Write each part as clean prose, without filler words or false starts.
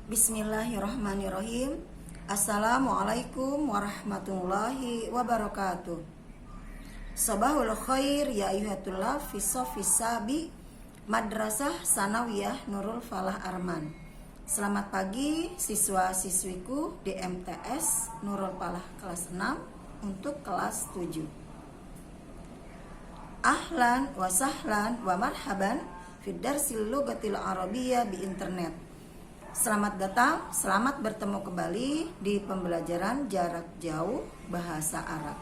Bismillahirrahmanirrahim. Assalamualaikum warahmatullahi wabarakatuh. Sabahul khair ya ayyuhatullah fi sabi Madrasah Sanawiyah Nurul Falah Arman. Selamat pagi siswa-siswiku di MTS Nurul Falah kelas 6 untuk kelas 7. Ahlan wa sahlan wa marhaban fid darsil lughatil arabiyyah bi internet. Selamat datang, selamat bertemu kembali di pembelajaran jarak jauh bahasa Arab.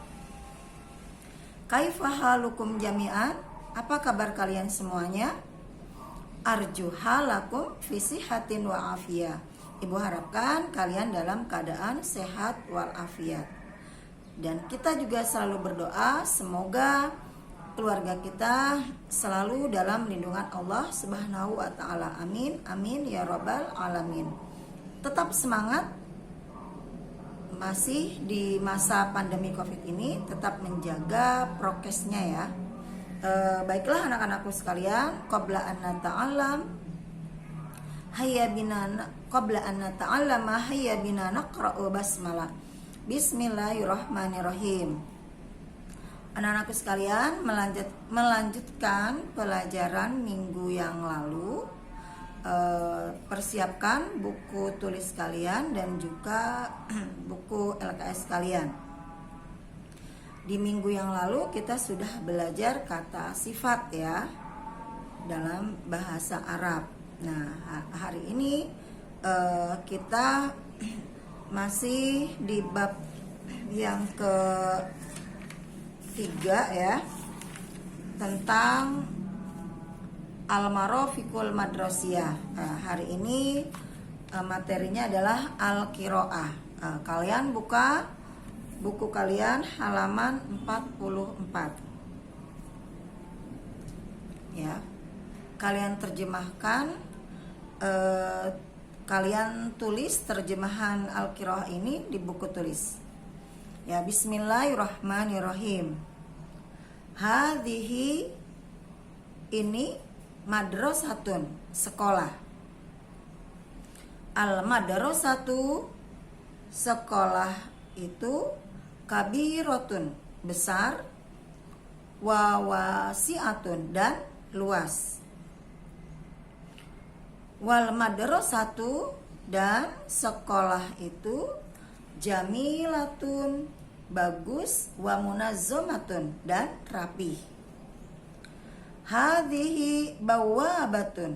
Kaifa halukum jami'an? Apa kabar kalian semuanya? Arju halakum fi sihatin wa afiyah. Ibu harapkan kalian dalam keadaan sehat wal afiat. Dan kita juga selalu berdoa semoga keluarga kita selalu dalam lindungan Allah Subhanahu wa taala. Amin. Amin ya rabbal alamin. Tetap semangat. Masih di masa pandemi Covid ini, tetap menjaga prokesnya ya. Baiklah anak-anakku sekalian, qabla an nata'allam hayya bina naqra'u basmalah. Bismillahirrahmanirrahim. Anak-anakku sekalian, melanjutkan pelajaran minggu yang lalu. Persiapkan buku tulis kalian dan juga buku LKS kalian. Di minggu yang lalu kita sudah belajar kata sifat ya dalam bahasa Arab. Nah, hari ini kita masih di bab yang ketiga ya, tentang al-marafiqul madrasiyah. Hari ini materinya adalah al-qiraah. Kalian buka buku kalian halaman 44 ya. Kalian terjemahkan, kalian tulis terjemahan al-qiraah ini di buku tulis ya. Bismillahirrahmanirrahim. Hadhihi, ini madrasatun, sekolah. Al madrasatu, sekolah itu, kabiratun, besar, wa wasi'atun, dan luas. Wal madrasatu, dan sekolah itu, jamilatun, bagus, wa munazzamatun, dan rapi. Hadhihi bawabatun,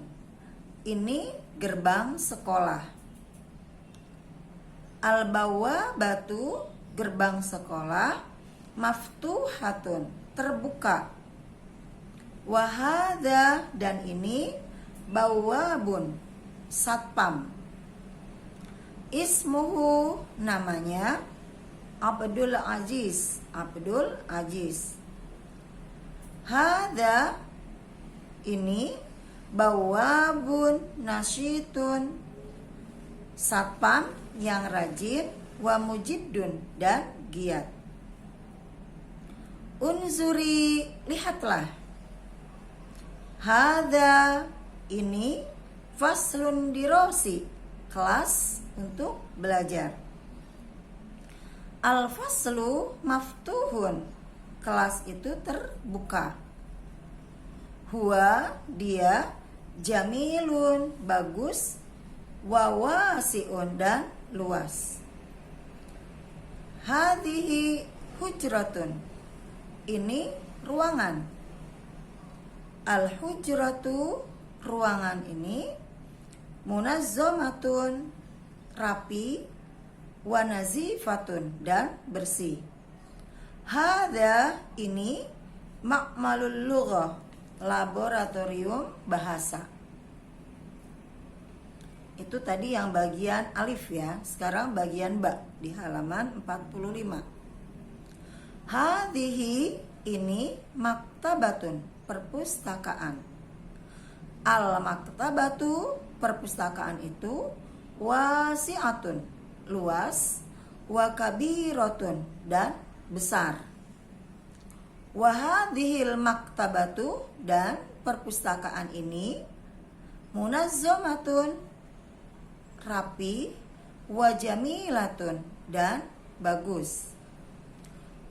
ini gerbang sekolah. Al bawabatu, gerbang sekolah, maftuhatun, terbuka. Wa hadza, dan ini, bawabun, satpam. Ismuhu, namanya Abdul Aziz. Abdul Aziz. Hadza, ini, bawabun nasyitun, satpam yang rajin, wa mujiddun, dan giat. Unzuri, lihatlah. Hadza, ini, faslun dirosi, kelas untuk belajar. Al-faslu maftuhun, kelas itu terbuka. Huwa, dia, jamilun, bagus, wa wasi'un, dan luas. Hadhihi hujratun, ini ruangan. Al-hujratu, ruangan ini, munazzamatun, rapi, wa nazifatun, dan bersih. Hadza, ini, ma'malul lughah, laboratorium bahasa. Itu tadi yang bagian alif ya. Sekarang bagian ba di halaman 45. Hadhihi, ini, maktabatun, perpustakaan. Al-maktabatu, perpustakaan itu, wasi'atun, luas, wa kabiratun, dan besar. Wa hadhil maktabatu, dan perpustakaan ini, munazzamatun, rapi, wa jamilatun, dan bagus.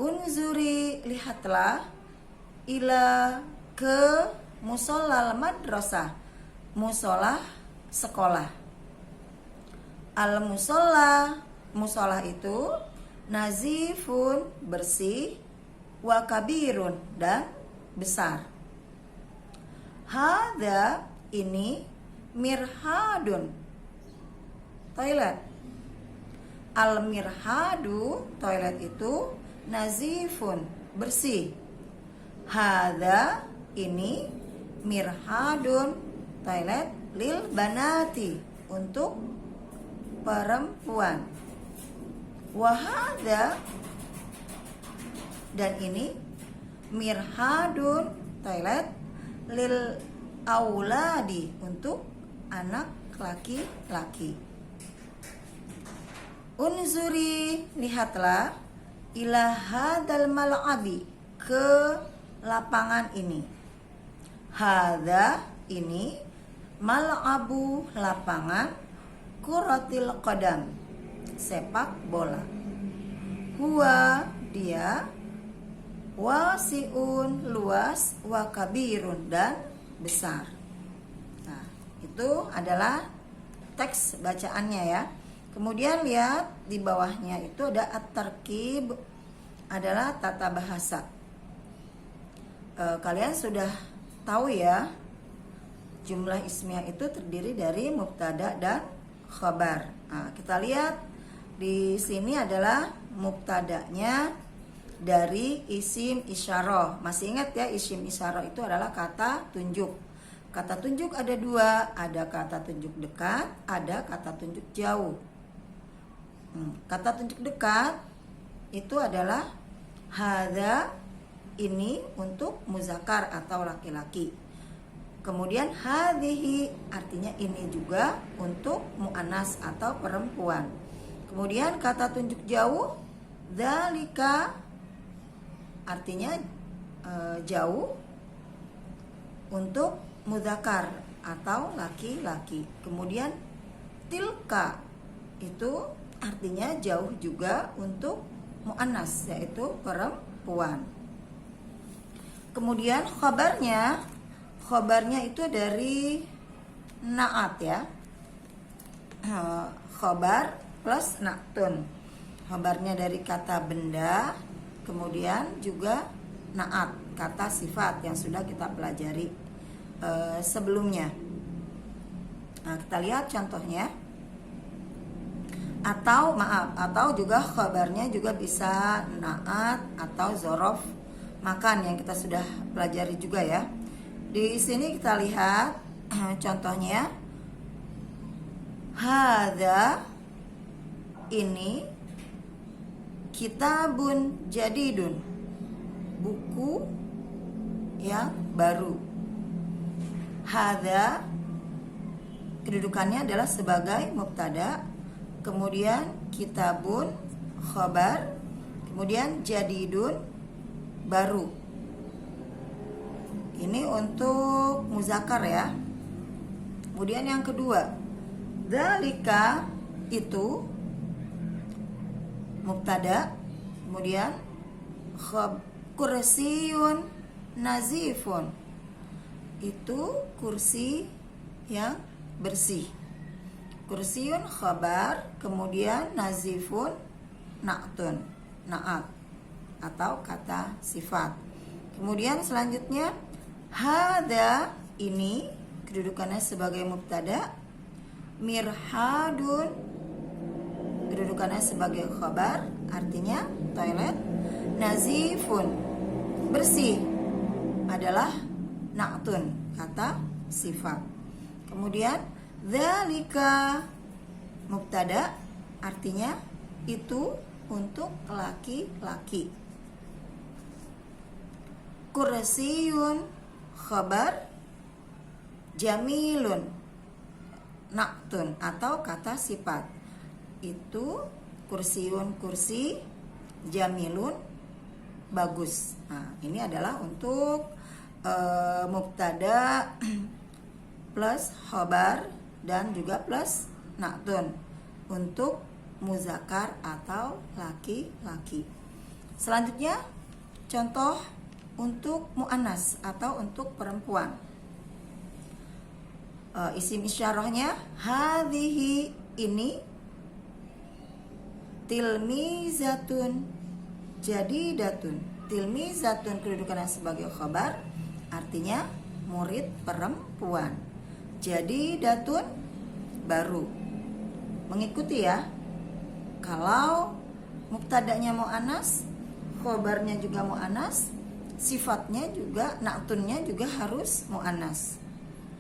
Unzuri, lihatlah, ila, ke musholal madrasah, musolah sekolah. Al musolah, musolah itu nazifun, bersih, wa kabirun, dan besar. Hadza, ini, mirhadun, toilet. Al mirhadu, toilet itu nazifun, bersih. Hadza, ini, mirhadun, toilet, lil banati, untuk perempuan. Wahada, dan ini, mirhadun, toilet, lil auladi, untuk anak laki-laki. Unzuri, lihatlah, ila hadal mal'abi, ke lapangan ini. Hadza, ini, mal'abu, lapangan, kuratil qadam, sepak bola. Huwa, dia, wasi'un, luas, wa kabirun, dan besar. Nah, itu adalah teks bacaannya ya. Kemudian lihat di bawahnya itu ada at-tarkib, adalah tata bahasa. Kalian sudah tahu ya, jumlah ismiyah itu terdiri dari mubtada dan khabar. Nah, kita lihat di sini adalah mubtadanya dari isim isyarah. Masih ingat ya, isim isyarah itu adalah kata tunjuk. Kata tunjuk ada dua, ada kata tunjuk dekat, ada kata tunjuk jauh. Kata tunjuk dekat itu adalah hadza, ini, untuk muzakkar atau laki-laki. Kemudian hadhihi, artinya ini juga untuk muannas atau perempuan. Kemudian kata tunjuk jauh, dzalika, artinya jauh, untuk muzakkar atau laki-laki. Kemudian tilka, itu artinya jauh juga untuk muannas, yaitu perempuan. Kemudian khobarnya itu dari na'at ya. Khobar plus na'tun. Khobarnya dari kata benda, kemudian juga na'at, kata sifat yang sudah kita pelajari sebelumnya. Nah, kita lihat contohnya. Atau juga khabarnya juga bisa na'at atau zorof makan yang kita sudah pelajari juga ya. Di sini kita lihat contohnya. Hadza, ini, kitabun jadidun, buku yang baru. Hadza, kedudukannya adalah sebagai mubtada, kemudian kitabun khabar, kemudian jadidun baru. Ini untuk muzakkar ya. Kemudian yang kedua, dzalika, itu mubtada, kemudian kursiyun nazifun, itu kursi yang bersih. Kursiyun khabar, kemudian nazifun na'tun, na'at atau kata sifat. Kemudian selanjutnya hadza, ini, kedudukannya sebagai mubtada, mirhadun, kedudukannya sebagai khabar, artinya toilet, nazifun, bersih, adalah na'tun, kata sifat. Kemudian dzalika, mubtada, artinya itu, untuk laki-laki. Kursiyun khabar, jamilun na'tun atau kata sifat. Itu kursiyun kursi, jamilun bagus. Nah, ini adalah untuk mubtada plus khabar dan juga plus na'tun untuk muzakkar atau laki-laki. Selanjutnya contoh untuk mu'annas atau untuk perempuan. Isim isyarahnya hadhihi, ini, tilmizatun jadidatun. Tilmizatun kedudukannya sebagai khabar, artinya murid perempuan. Jadidatun baru. Mengikuti ya. Kalau mubtada'nya mu'annas, khabarnya juga mu'annas, sifatnya juga, na'tunnya juga harus mu'annas.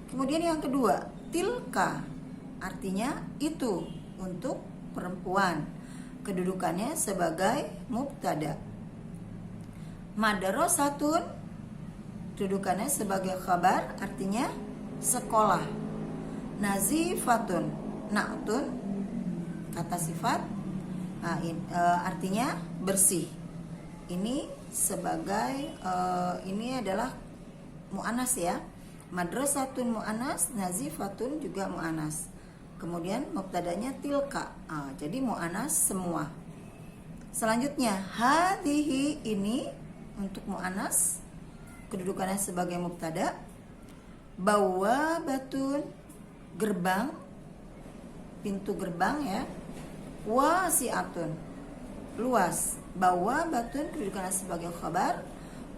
Kemudian yang kedua, tilka, artinya itu, untuk perempuan. Kedudukannya sebagai mubtada. Madrasatun, kedudukannya sebagai khabar, artinya sekolah. Nazifatun, na'tun, kata sifat, artinya bersih. Ini sebagai ini adalah mu'annas ya. Madrasatun mu'annas, nazifatun juga mu'annas. Kemudian mubtadanya tilka, jadi mu'annas semua. Selanjutnya hadhihi, ini untuk mu'annas, kedudukannya sebagai mubtada. Bawabatun, gerbang, pintu gerbang ya. Wasi'atun, luas. Bawabatun kedudukannya sebagai khabar.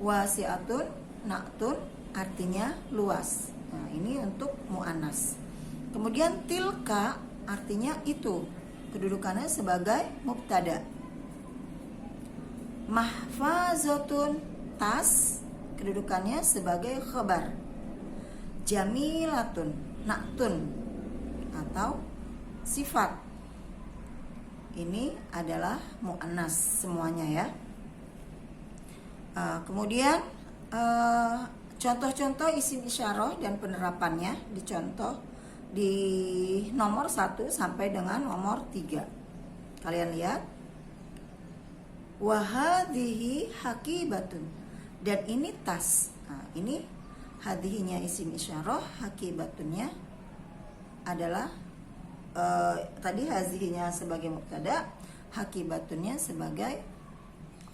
Wasi'atun, na'tun, artinya luas. Nah, ini untuk mu'annas. Kemudian tilka, artinya itu, kedudukannya sebagai mubtada. Mahfazatun, tas, kedudukannya sebagai khabar. Jamilatun, na'tun atau sifat. Ini adalah mu'annas semuanya ya. Kemudian contoh-contoh isim isyarah dan penerapannya dicontoh di nomor 1 sampai dengan nomor 3. Kalian lihat. Wahadhihi hakibatun, dan ini tas. Nah, ini hadhihinya isim isyarah, hakibatunnya adalah tadi hadhihinya sebagai mubtada, hakibatunnya sebagai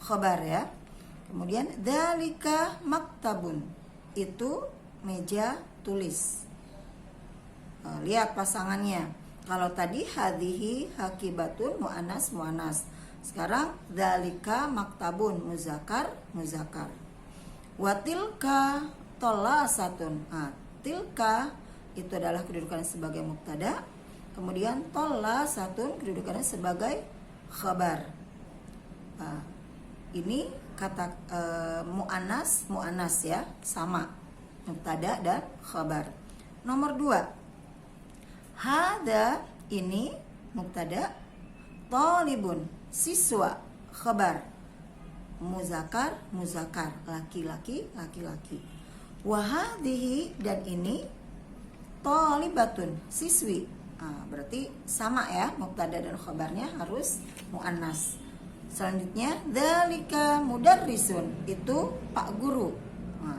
khabar ya. Kemudian dzalika maktabun, itu meja tulis. Lihat pasangannya. Kalau tadi hadhihi hakibatun mu'annas mu'annas. Sekarang dzalika maktabun muzakkar muzakkar. Wa tilka thalathatun. Tilka itu adalah kedudukannya sebagai mubtada. Kemudian thalathatun kedudukannya sebagai khabar. Ini kata mu'annas mu'annas ya, sama, mubtada dan khabar. Nomor 2, hada, ini mubtada. Talibun, siswa, khabar. Muzakkar muzakkar, laki-laki laki-laki. Wahadhihi, dan ini talibatun, siswi. Berarti sama ya, mubtada dan khabarnya harus mu'annas. Selanjutnya dzalika mudarrisun, itu pak guru.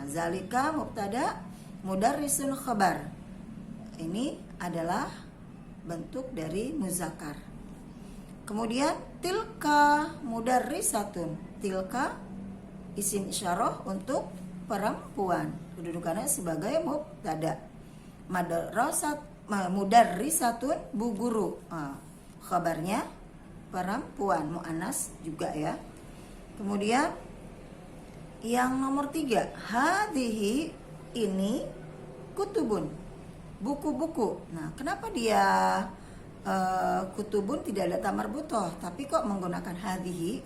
Zalika mubtada, mudarrisun khabar. Ini adalah bentuk dari muzakkar. Kemudian tilka mudarrisatun, tilka isim isyarah untuk perempuan, kedudukannya sebagai mubtada. Mudarrisatun, bu guru, khabarnya perempuan, mu'annas juga ya. Kemudian yang nomor 3, hadhihi, ini kutubun, buku-buku. Nah, kenapa dia kutubun tidak ada tamar butoh, tapi kok menggunakan hadhihi?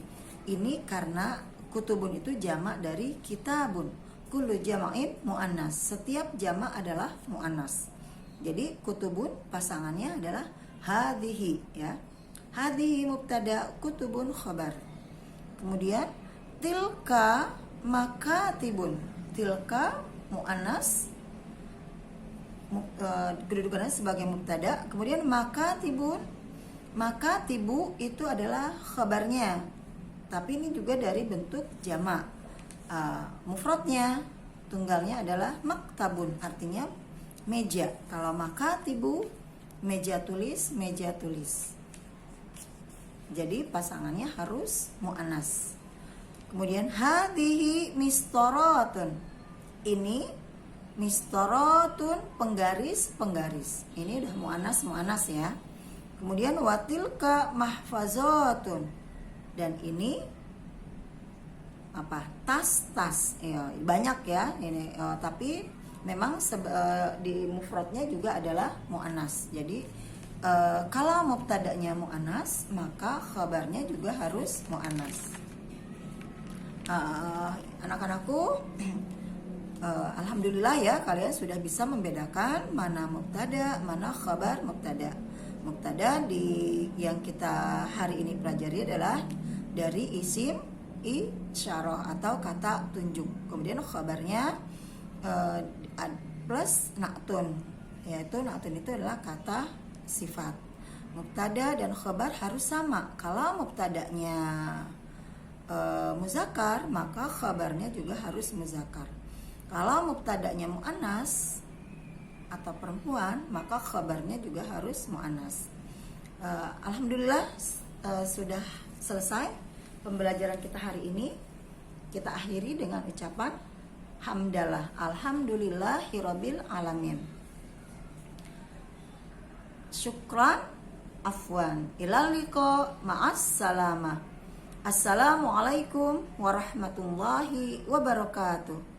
Ini karena kutubun itu jamak dari kitabun. Kullu jama'in mu'annas, setiap jamak adalah mu'annas. Jadi kutubun pasangannya adalah hadhihi ya. Hadhihi mubtada, kutubun khabar. Kemudian tilka makatibun, tilka mu'annas, kedudukannya sebagai mubtada. Kemudian makatibun, makatibu itu adalah khabarnya, tapi ini juga dari bentuk jamak. Mufradnya, tunggalnya adalah maktabun, artinya meja. Kalau makatibu meja tulis, meja tulis. Jadi pasangannya harus mu'annas. Kemudian hadhihi mistoratun. Ini mistoratun, penggaris, penggaris. Ini udah mu'annas ya. Kemudian watilka mahfazatun. Dan ini apa? Tas. Ya, banyak ya ini. Tapi memang di mufradnya juga adalah mu'annas. Jadi kalau mubtada'nya mu'annas, maka khabarnya juga harus mu'annas. Anak-anakku, alhamdulillah ya, kalian sudah bisa membedakan mana mubtada, mana khabar mubtada. Mubtada yang kita hari ini pelajari adalah dari isim isyarah atau kata tunjuk. Kemudian khabarnya plus na'tun, yaitu na'tun itu adalah kata sifat. Mubtada dan khabar harus sama. Kalau mubtadanya muzakkar, maka khabarnya juga harus muzakkar. Kalau mubtadanya muannas atau perempuan, maka khabarnya juga harus muannas. Alhamdulillah sudah selesai pembelajaran kita hari ini. Kita akhiri dengan ucapan hamdalah, alhamdulillahirabbil alamin. Syukran, afwan, ilal liqa, ma'as salamah. Assalamualaikum warahmatullahi wabarakatuh.